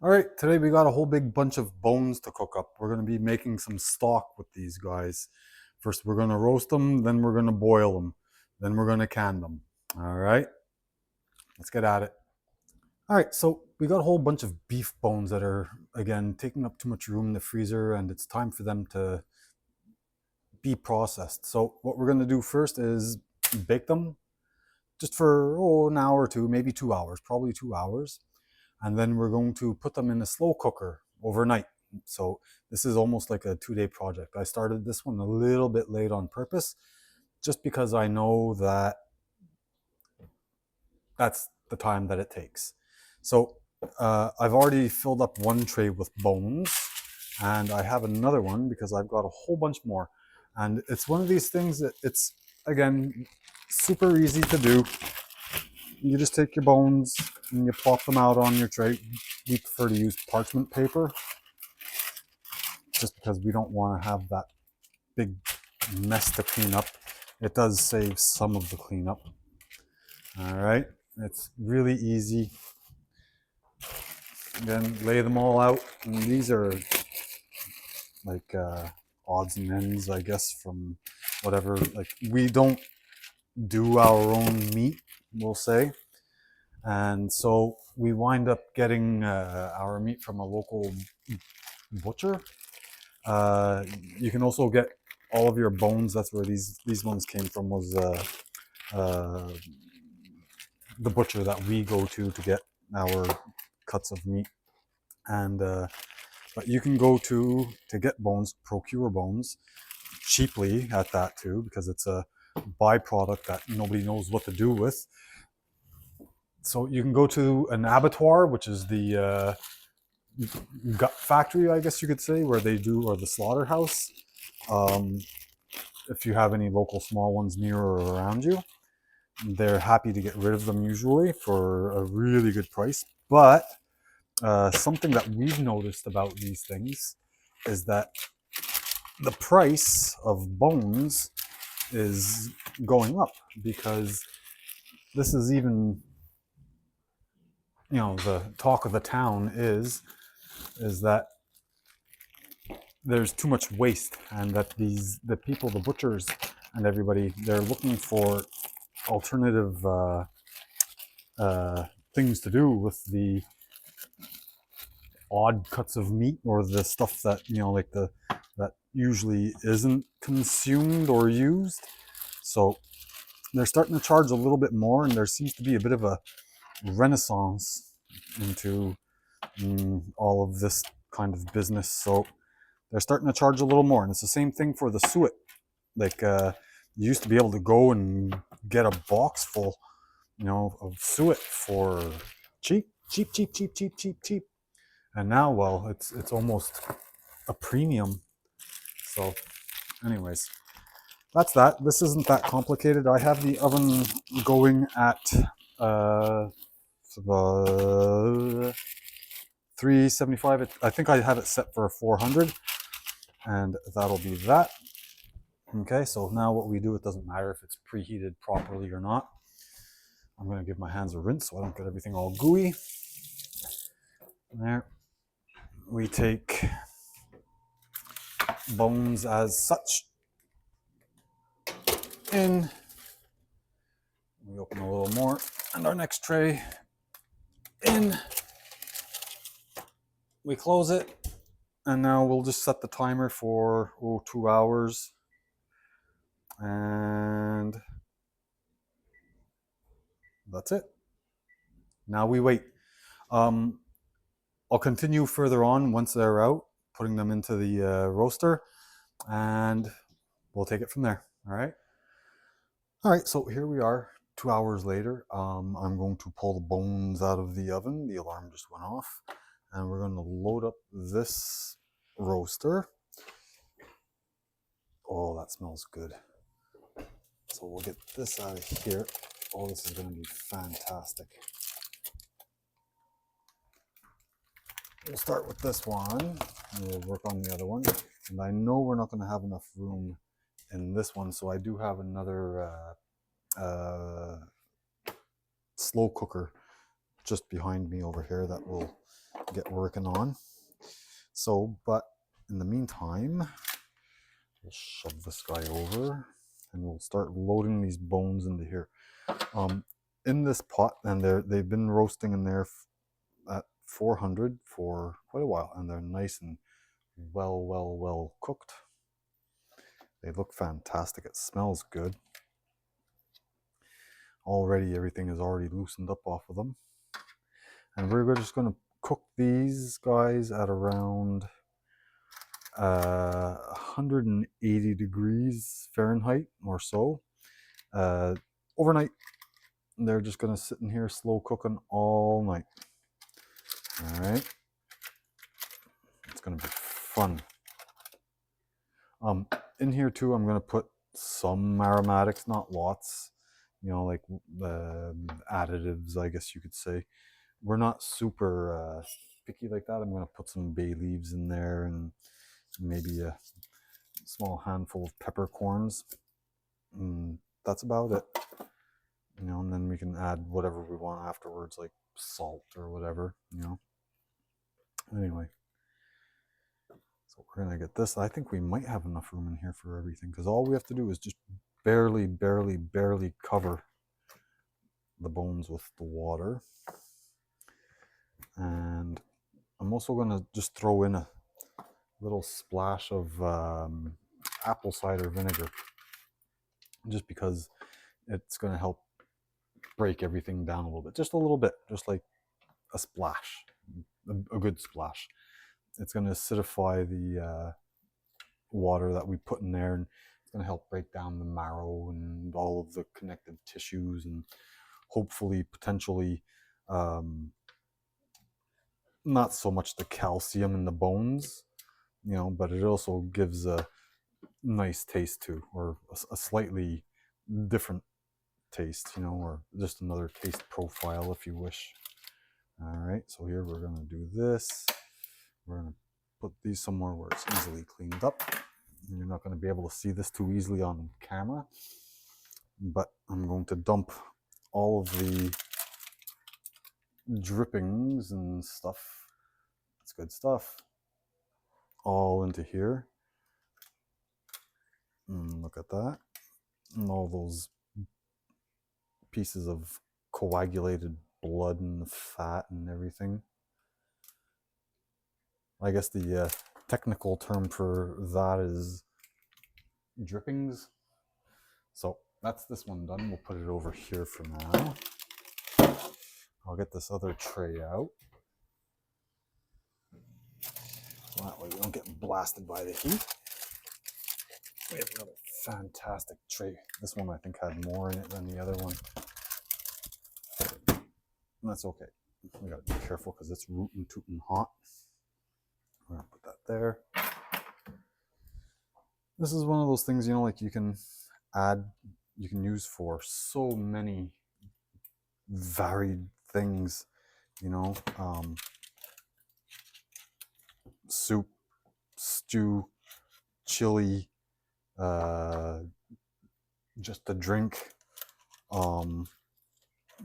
All right, today we got a whole big bunch of bones to cook up. We're going to be making some stock with these guys. First, we're going to roast them, then we're going to boil them, then we're going to can them. All right, let's get at it. All right, so we got a whole bunch of beef bones that are, again, taking up too much room in the freezer, and it's time for them to be processed. So, what we're going to do first is bake them just for an hour or two, maybe 2 hours, probably 2 hours. And then we're going to put them in a slow cooker overnight. So this is almost like a 2-day project. I started this one a little bit late on purpose, just because I know that that's the time that it takes. So I've already filled up one tray with bones, and I have another one because I've got a whole bunch more. And it's one of these things that it's, again, super easy to do. You just take your bones and you plop them out on your tray. We prefer to use parchment paper just because we don't want to have that big mess to clean up. It does save some of the cleanup. All right, it's really easy. Then lay them all out. And these are like odds and ends, I guess, from whatever. Like, we don't do our own meat, we'll say. And so we wind up getting our meat from a local butcher. You can also get all of your bones. That's where these ones came from, was uh, the butcher that we go to get our cuts of meat. And but you can go to get bones, procure bones cheaply at that too, because it's a byproduct that nobody knows what to do with. So you can go to an abattoir, which is the gut factory, I guess you could say, where they do, or the slaughterhouse. Um, if you have any local small ones near or around you, they're happy to get rid of them usually for a really good price. But something that we've noticed about these things is that the price of bones is going up, because this is even, the talk of the town is that there's too much waste, and that the people, the butchers and everybody, they're looking for alternative things to do with the odd cuts of meat, or the stuff that, like that usually isn't consumed or used. So they're starting to charge a little bit more, and there seems to be a bit of a renaissance into all of this kind of business. So they're starting to charge a little more, and it's the same thing for the suet. Like, you used to be able to go and get a box full, of suet for cheap, cheap, cheap, cheap, cheap, cheap, cheap. And now, well, it's almost a premium. So, anyways, that's that. This isn't that complicated. I have the oven going at the 375. I think I have it set for 400, and that'll be that. Okay, so now what we do, it doesn't matter if it's preheated properly or not. I'm going to give my hands a rinse so I don't get everything all gooey. There. We take bones as such in. We open a little more, and our next tray in. We close it, and now we'll just set the timer for 2 hours. And that's it. Now we wait. I'll continue further on once they're out, putting them into the roaster, and we'll take it from there. All right. All right. So here we are, 2 hours later. I'm going to pull the bones out of the oven. The alarm just went off, and we're going to load up this roaster. Oh, that smells good. So we'll get this out of here. Oh, this is going to be fantastic. We'll start with this one, and we'll work on the other one. And I know we're not going to have enough room in this one, so I do have another slow cooker just behind me over here that we'll get working on. So, but in the meantime, we'll shove this guy over and we'll start loading these bones into here. In this pot, and they've been roasting in there at 400 for quite a while, and they're nice and well cooked. They look fantastic. It smells good. Already everything is already loosened up off of them. And we're just going to cook these guys at around 180 degrees Fahrenheit or so. Overnight. They're just going to sit in here slow cooking all night. All right. It's going to be fun. In here too, I'm going to put some aromatics, not lots, you know, like additives, I guess you could say. We're not super picky like that. I'm going to put some bay leaves in there and maybe a small handful of peppercorns. That's about it. You know, and then we can add whatever we want afterwards, like salt or whatever, you know. Anyway, so we're going to get this. I think we might have enough room in here for everything, because all we have to do is just barely cover the bones with the water. And I'm also going to just throw in a little splash of apple cider vinegar, just because it's going to help break everything down a little bit, just a little bit, just like a splash, a good splash. It's going to acidify the water that we put in there, and it's going to help break down the marrow and all of the connective tissues, and hopefully potentially not so much the calcium in the bones, you know, but it also gives a nice taste too, or a slightly different taste, you know, or just another taste profile if you wish. All right, so here we're going to do this. We're going to put these somewhere where it's easily cleaned up. You're not going to be able to see this too easily on camera, but I'm going to dump all of the drippings and stuff. That's good stuff. All into here. Look at that. And all those pieces of coagulated blood and fat and everything. I guess the technical term for that is drippings. So that's this one done. We'll put it over here for now. I'll get this other tray out. So that way we don't get blasted by the heat. We have another fantastic tray. This one I think had more in it than the other one. And that's okay. We gotta be careful because it's rootin' tootin' hot. We're gonna put that there. This is one of those things, you know, like you can use for so many varied things, you know, soup, stew, chili, just a drink.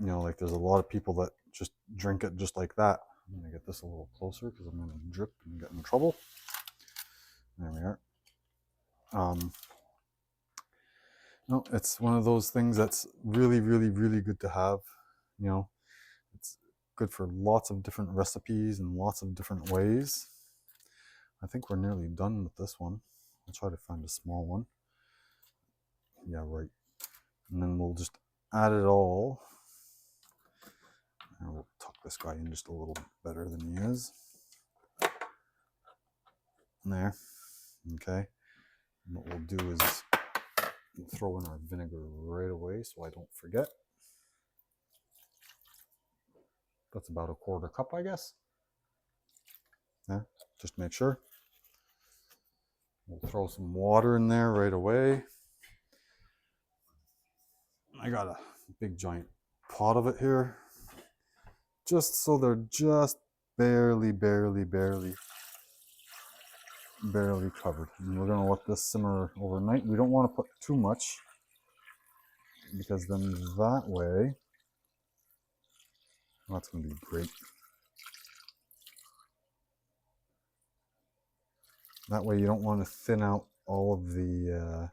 You know, like there's a lot of people that just drink it just like that. I'm gonna get this a little closer because I'm gonna drip and get in trouble. There we are. No, it's one of those things that's really good to have. You know, it's good for lots of different recipes and lots of different ways. I think we're nearly done with this one. I'll try to find a small one. Yeah, right. And then we'll just add it all. And we'll tuck this guy in just a little better than he is. There. Okay. And what we'll do is we'll throw in our vinegar right away so I don't forget. That's about a quarter cup, I guess. Yeah, just make sure. We'll throw some water in there right away. I got a big giant pot of it here, just so they're just barely covered. And we're going to let this simmer overnight. We don't want to put too much, because then that way That's going to be great. That way you don't want to thin out all of the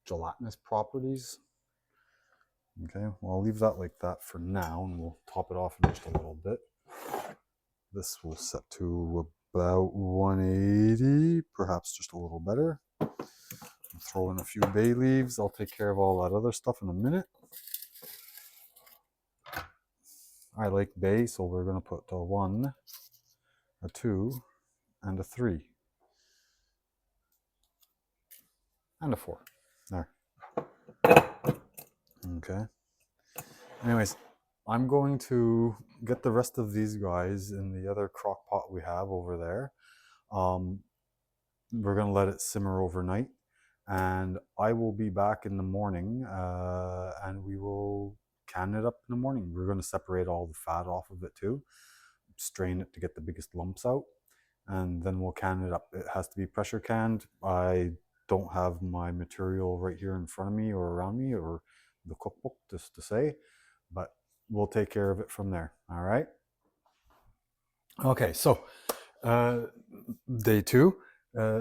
gelatinous properties. Okay, well, I'll leave that like that for now, and we'll top it off in just a little bit. This will set to about 180, perhaps just a little better. I'll throw in a few bay leaves. I'll take care of all that other stuff in a minute. I like bay, so we're going to put a 1, a 2, and a 3, and a 4. There. Okay. Anyways, I'm going to get the rest of these guys in the other crock pot we have over there. We're going to let it simmer overnight, and I will be back in the morning, and we will can it up in the morning. We're going to separate all the fat off of it too, strain it to get the biggest lumps out, and then we'll can it up. It has to be pressure canned. I don't have my material right here in front of me or around me or the cookbook just to say, but we'll take care of it from there. All right. Okay, so day 2.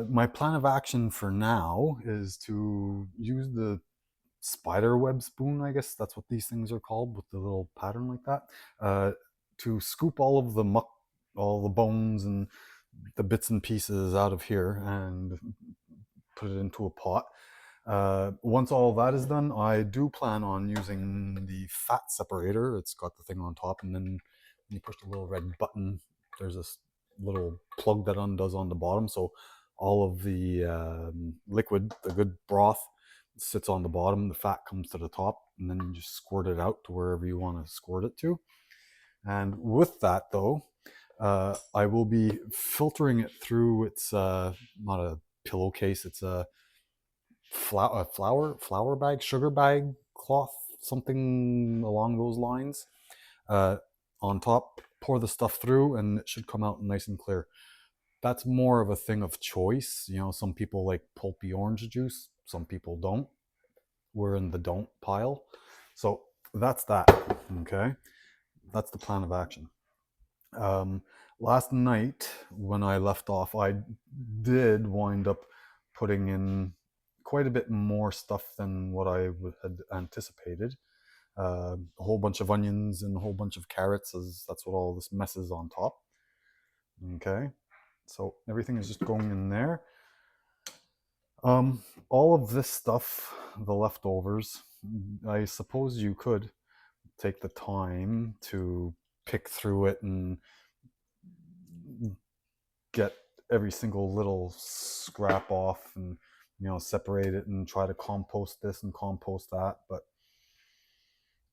My plan of action for now is to use the spider web spoon, I guess that's what these things are called, with the little pattern like that, to scoop all of the muck, all the bones and the bits and pieces out of here and put it into a pot. Once all of that is done, I do plan on using the fat separator. It's got the thing on top, and then when you push the little red button, there's this little plug that undoes on the bottom, so all of the liquid, the good broth, sits on the bottom, the fat comes to the top, and then you just squirt it out to wherever you want to squirt it to. And with that though, I will be filtering it through, it's not a pillowcase, it's a flour bag, sugar bag, cloth, something along those lines. On top, pour the stuff through, and it should come out nice and clear. That's more of a thing of choice. You know, some people like pulpy orange juice, some people don't. We're in the don't pile. So that's that. Okay, that's the plan of action. Last night when I left off, I did wind up putting in quite a bit more stuff than what I had anticipated. A whole bunch of onions and a whole bunch of carrots, as that's what all this mess is on top. Okay, so everything is just going in there. All of this stuff, the leftovers, I suppose you could take the time to pick through it and get every single little scrap off and, you know, separate it and try to compost this and compost that. But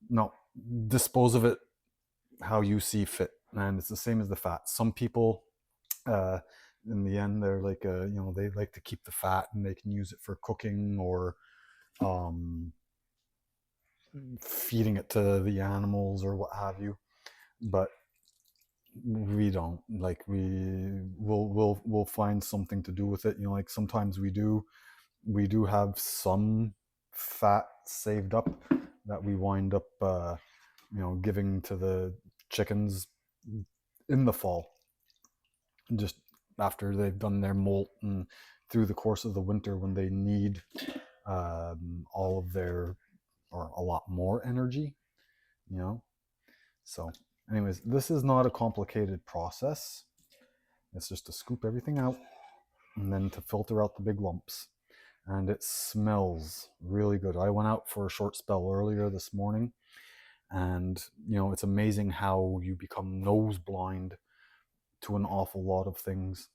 no, dispose of it how you see fit. And it's the same as the fat. Some people, in the end, they're like, you know, they like to keep the fat and they can use it for cooking or feeding it to the animals or what have you. But we don't. Like, we'll find something to do with it. You know, like sometimes we do have some fat saved up that we wind up you know, giving to the chickens in the fall, just after they've done their molt and through the course of the winter when they need all of their, or a lot more energy, you know. So anyways, this is not a complicated process. It's just to scoop everything out and then to filter out the big lumps. And it smells really good. I went out for a short spell earlier this morning, and you know, it's amazing how you become nose blind to an awful lot of things.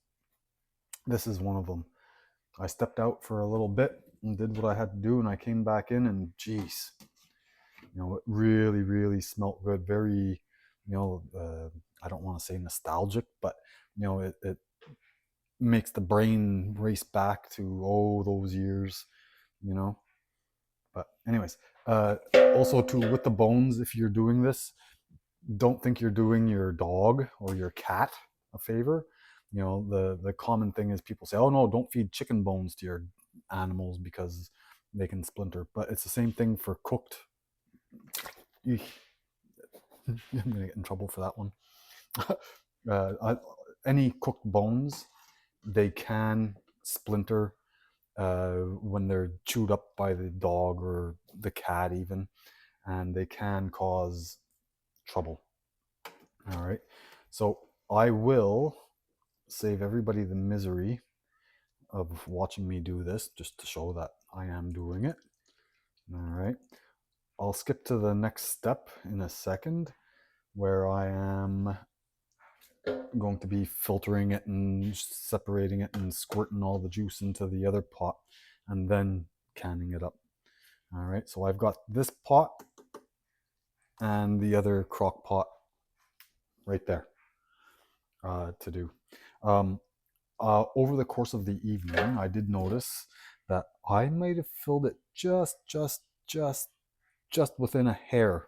This is one of them. I stepped out for a little bit and did what I had to do, and I came back in, and geez, you know, it really, really smelt good. Very, you know, I don't want to say nostalgic, but you know, it makes the brain race back to, oh, those years, you know. But anyways, also too, with the bones, if you're doing this, don't think you're doing your dog or your cat a favor. You know, the common thing is people say, oh no, don't feed chicken bones to your animals because they can splinter. But it's the same thing for cooked I'm gonna get in trouble for that one. Any cooked bones, they can splinter when they're chewed up by the dog or the cat, even, and they can cause trouble. All right, so I will save everybody the misery of watching me do this just to show that I am doing it. All right, I'll skip to the next step in a second where I am going to be filtering it and separating it and squirting all the juice into the other pot and then canning it up. All right, so I've got this pot and the other crock pot right there to do. Over the course of the evening, I did notice that I might have filled it just within a hair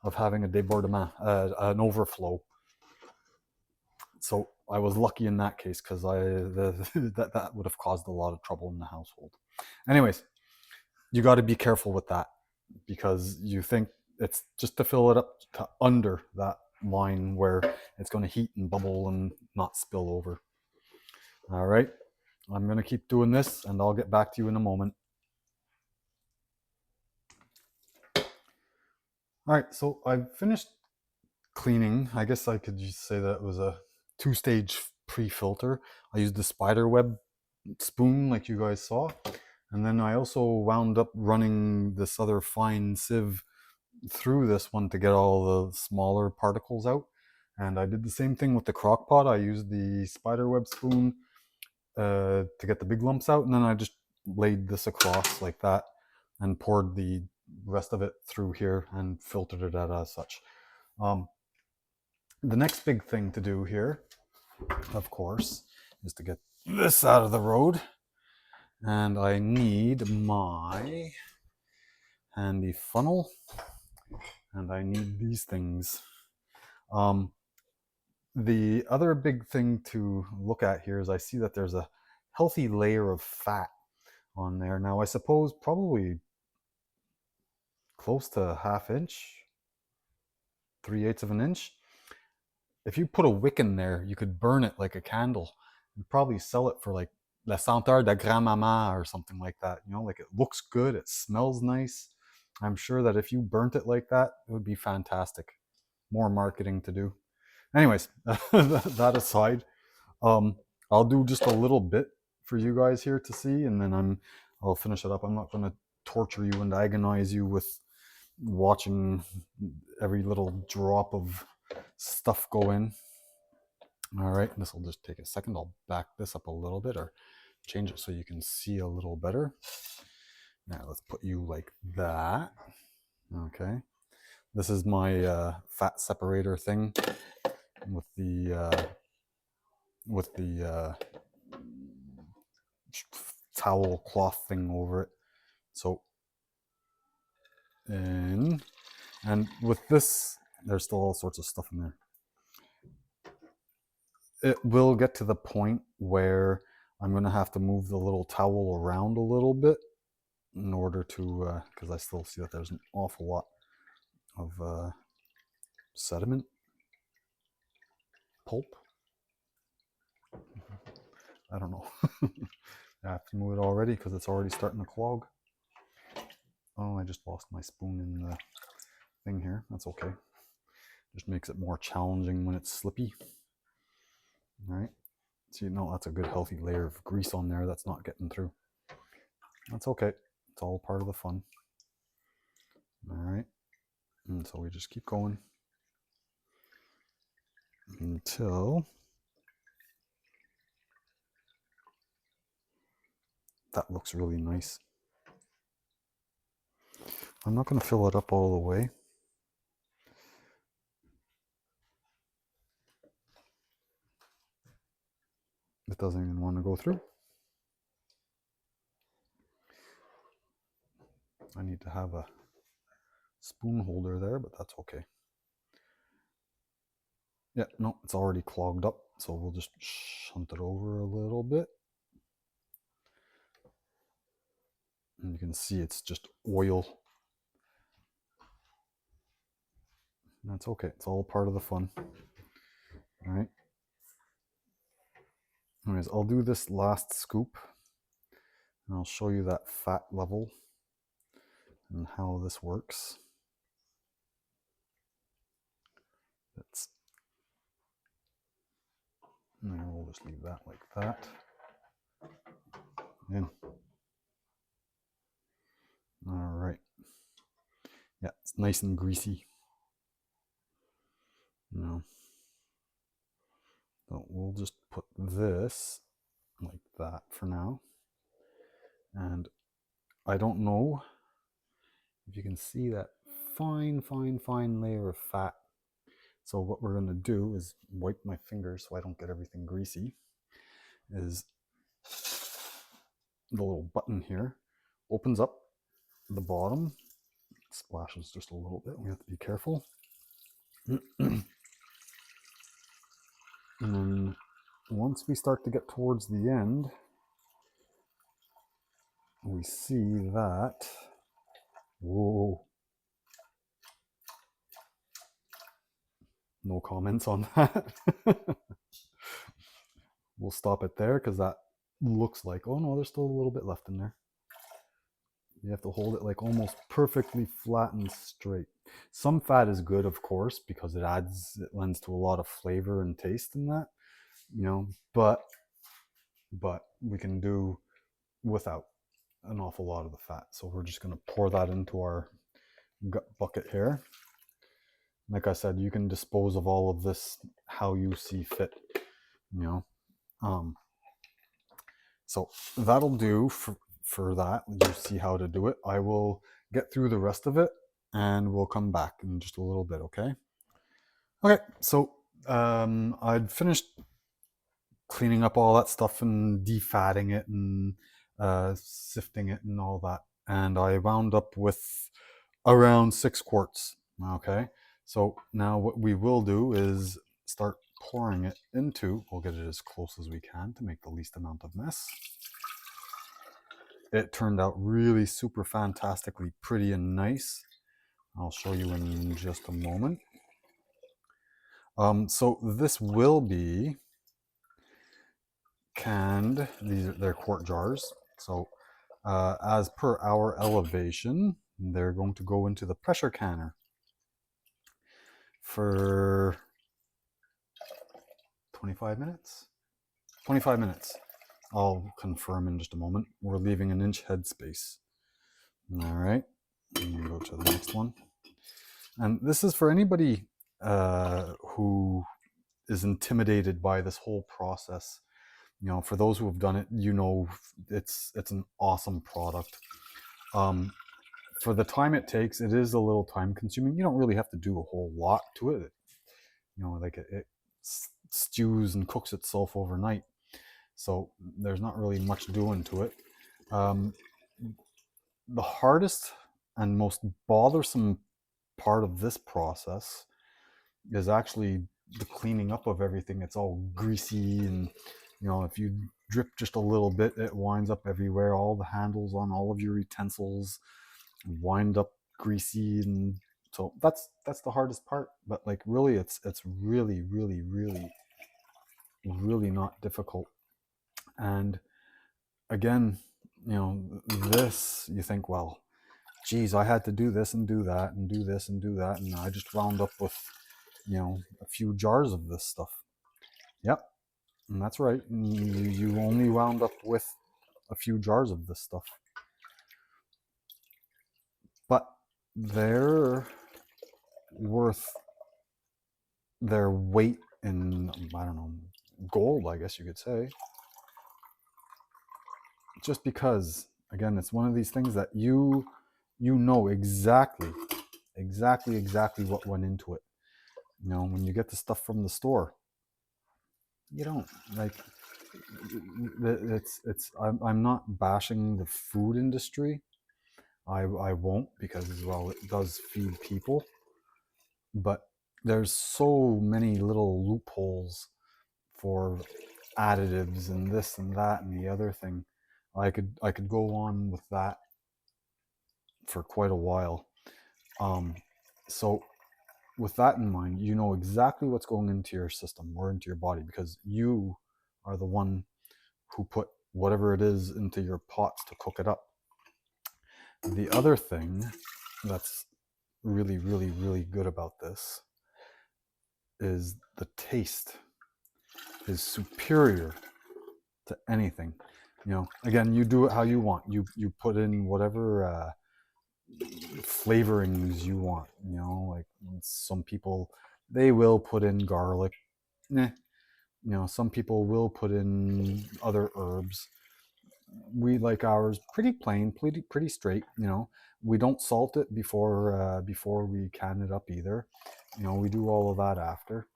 of having a débordement, an overflow. So I was lucky in that case because that would have caused a lot of trouble in the household. Anyways, you got to be careful with that because you think it's just to fill it up to under that line where it's going to heat and bubble and not spill over. All right, I'm going to keep doing this and I'll get back to you in a moment. All right, so I've finished cleaning. I guess I could just say that it was a 2-stage pre-filter. I used the spider web spoon like you guys saw, and then I also wound up running this other fine sieve through this one to get all the smaller particles out. And I did the same thing with the crock pot. I used the spider web spoon to get the big lumps out, and then I just laid this across like that and poured the rest of it through here and filtered it out as such. The next big thing to do here, of course, is to get this out of the road. And I need my handy funnel, and I need these things. The other big thing to look at here is I see that there's a healthy layer of fat on there. Now, I suppose probably close to a half inch, 3/8 of an inch. If you put a wick in there, you could burn it like a candle and probably sell it for like la senteur de grand-maman or something like that. You know, like it looks good, it smells nice. I'm sure that if you burnt it like that, it would be fantastic. More marketing to do. Anyways, that aside, I'll do just a little bit for you guys here to see, and then I'll finish it up. I'm not going to torture you and agonize you with watching every little drop of stuff go in. All right, this will just take a second. I'll back this up a little bit or change it so you can see a little better. Now let's put you like that. Okay, this is my fat separator thing with the towel cloth thing over it. So and with this, there's still all sorts of stuff in there. It will get to the point where I'm going to have to move the little towel around a little bit in order to, because I still see that there's an awful lot of sediment, pulp. I don't know. I have to move it already because it's already starting to clog. Oh, I just lost my spoon in the thing here. That's okay. Just makes it more challenging when it's slippy. All right. See, no, that's a good healthy layer of grease on there that's not getting through. That's okay. It's all part of the fun. All right. And so we just keep going until that looks really nice. I'm not going to fill it up all the way. It doesn't even want to go through. I need to have a spoon holder there, but that's okay. Yeah, no, it's already clogged up, so we'll just shunt it over a little bit. And you can see it's just oil. That's okay. It's all part of the fun. All right. Anyways, I'll do this last scoop and I'll show you that fat level and how this works. And we'll just leave that like that. In. All right. Yeah, it's nice and greasy. No. So we'll just put this like that for now. And I don't know if you can see that fine, fine, fine layer of fat. So what we're going to do is wipe my fingers so I don't get everything greasy. Is the little button here opens up the bottom. It splashes just a little bit. We have to be careful. And then once we start to get towards the end, we see that, whoa, no comments on that. We'll stop it there because that looks like, oh no, there's still a little bit left in there. You have to hold it like almost perfectly flat and straight. Some fat is good, of course, because it lends to a lot of flavor and taste in that, you know, but we can do without an awful lot of the fat. So we're just going to pour that into our gut bucket here. Like I said, you can dispose of all of this how you see fit, you know. So that'll do for that. You see how to do it. I will get through the rest of it and we'll come back in just a little bit, okay? Okay, so I'd finished cleaning up all that stuff and defatting it and sifting it and all that. And I wound up with around 6 quarts, okay? So now what we will do is start pouring it into, we'll get it as close as we can to make the least amount of mess. It turned out really super fantastically pretty and nice. I'll show you in just a moment. So this will be canned. They're quart jars. So as per our elevation, they're going to go into the pressure canner for 25 minutes. 25 minutes. I'll confirm in just a moment. We're leaving an inch headspace. All right. And go to the next one. And this is for anybody who is intimidated by this whole process. You know, for those who have done it, you know, it's an awesome product. For the time it takes, it is a little time consuming. You don't really have to do a whole lot to it. You know, like it stews and cooks itself overnight. So there's not really much doing to it. The hardest and most bothersome part of this process is actually the cleaning up of everything. It's all greasy, and you know, if you drip just a little bit, it winds up everywhere. All the handles on all of your utensils wind up greasy, and so that's the hardest part. But like really, it's really not difficult. And again, you know, this, you think, well, geez, I had to do this and do that and do this and do that, and I just wound up with, you know, a few jars of this stuff. Yep, and that's right. You only wound up with a few jars of this stuff. But they're worth their weight in, I don't know, gold, I guess you could say. Just because, again, it's one of these things that you know exactly what went into it. You know, when you get the stuff from the store, you don't like. I'm not bashing the food industry. I won't, because, well, it does feed people, but there's so many little loopholes for additives and this and that and the other thing. I could go on with that for quite a while. So with that in mind, you know exactly what's going into your system or into your body, because you are the one who put whatever it is into your pots to cook it up. The other thing that's really, really, really good about this is the taste is superior to anything. You know, again, you do it how you want. You put in whatever flavorings you want. You know, like some people, they will put in garlic. You know, some people will put in other herbs. We like ours pretty plain, pretty straight. You know, we don't salt it before we can it up either. You know, we do all of that after.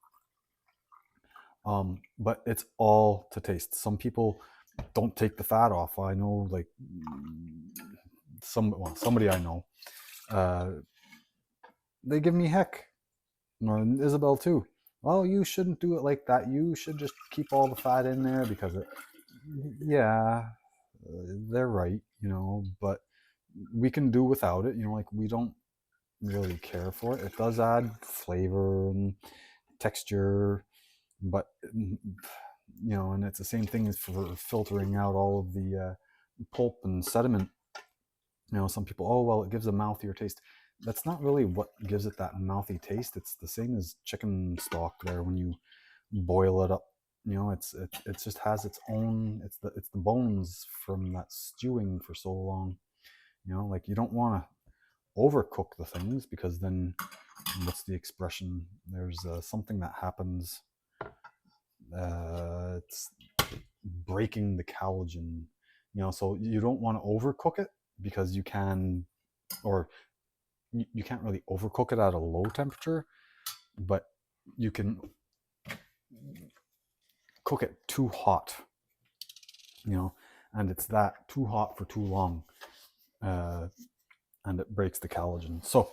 But it's all to taste. Some people don't take the fat off. I know, like somebody I know, uh, they give me heck. And Isabel too. Well, you shouldn't do it like that. You should just keep all the fat in there because yeah, they're right, you know, but we can do without it. You know, like we don't really care for it. It does add flavor and texture, but you know, and it's the same thing as for filtering out all of the pulp and sediment. You know, some people, oh well, it gives a mouthier taste. That's not really what gives it that mouthy taste. It's the same as chicken stock there when you boil it up. You know, it just has its own. It's the bones from that stewing for so long. You know, like you don't want to overcook the things because then what's the expression? There's something that happens. It's breaking the collagen. You know, so you don't want to overcook it because you can, or you can't really overcook it at a low temperature, but you can cook it too hot, you know, and it's that too hot for too long, and it breaks the collagen. So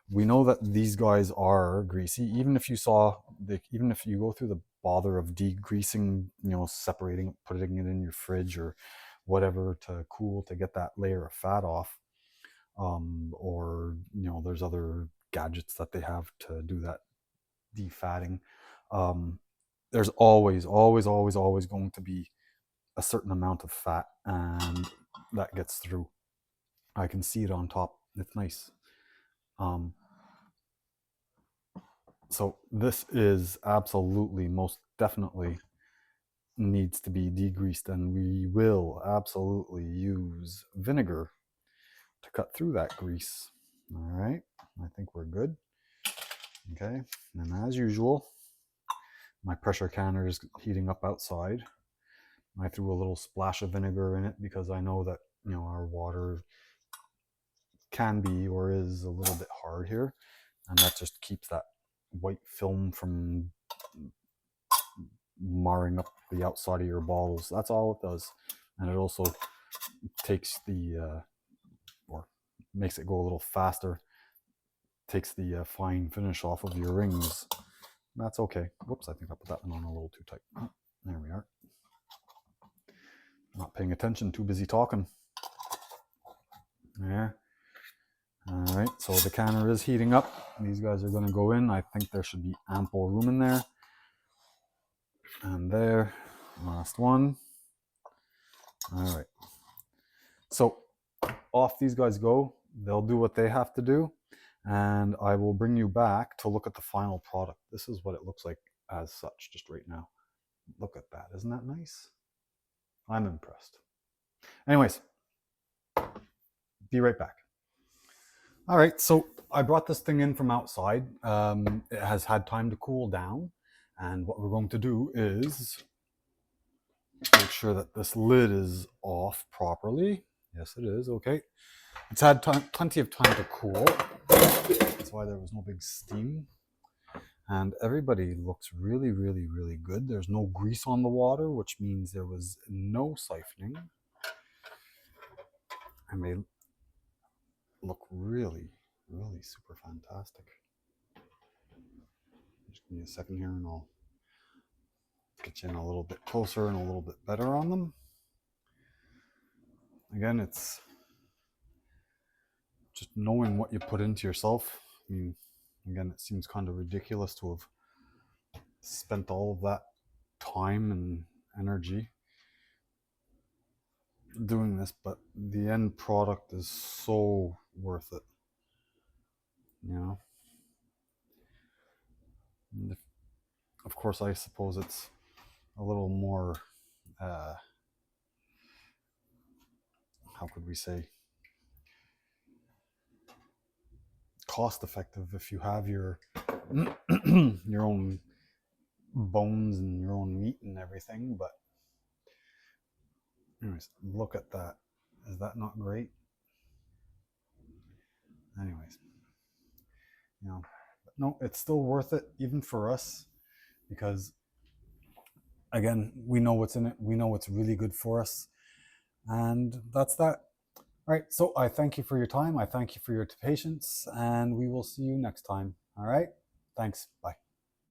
we know that these guys are greasy. Even if even if you go through the bother of degreasing, you know, separating, putting it in your fridge or whatever to cool to get that layer of fat off, or you know, there's other gadgets that they have to do that defatting. There's always going to be a certain amount of fat, and that gets through. I can see it on top. It's nice. Um, so this is absolutely, most definitely needs to be degreased, and we will absolutely use vinegar to cut through that grease. All right, I think we're good. Okay, and as usual, my pressure canner is heating up outside. I threw a little splash of vinegar in it because I know that, you know, our water can be or is a little bit hard here, and that just keeps that white film from marring up the outside of your bottles. That's all it does, and it also takes or makes it go a little faster. Takes the fine finish off of your rings. That's okay. Whoops, I think I put that one on a little too tight. Oh, there we are. Not paying attention, too busy talking. Yeah. All right, so the canner is heating up. These guys are going to go in. I think there should be ample room in there. And there, last one. All right. So off these guys go. They'll do what they have to do. And I will bring you back to look at the final product. This is what it looks like as such, just right now. Look at that. Isn't that nice? I'm impressed. Anyways, be right back. All right, so I brought this thing in from outside. It has had time to cool down. And what we're going to do is make sure that this lid is off properly. Yes, it is. Okay. It's had plenty of time to cool. That's why there was no big steam. And everybody looks really, really, really good. There's no grease on the water, which means there was no siphoning. And they look really, really super fantastic. Just give me a second here and I'll get you in a little bit closer and a little bit better on them. Again, it's just knowing what you put into yourself. I mean, Again, it seems kind of ridiculous to have spent all of that time and energy doing this, but the end product is so worth it, you know. And of course, I suppose it's a little more, how could we say, cost effective if you have your your own bones and your own meat and everything. But anyways, look at that. Is that not great? Anyways, you know, no, it's still worth it even for us, because again, we know what's in it. We know what's really good for us, and that's that. All right, so I thank you for your time. I thank you for your patience, and we will see you next time. All right, thanks. Bye.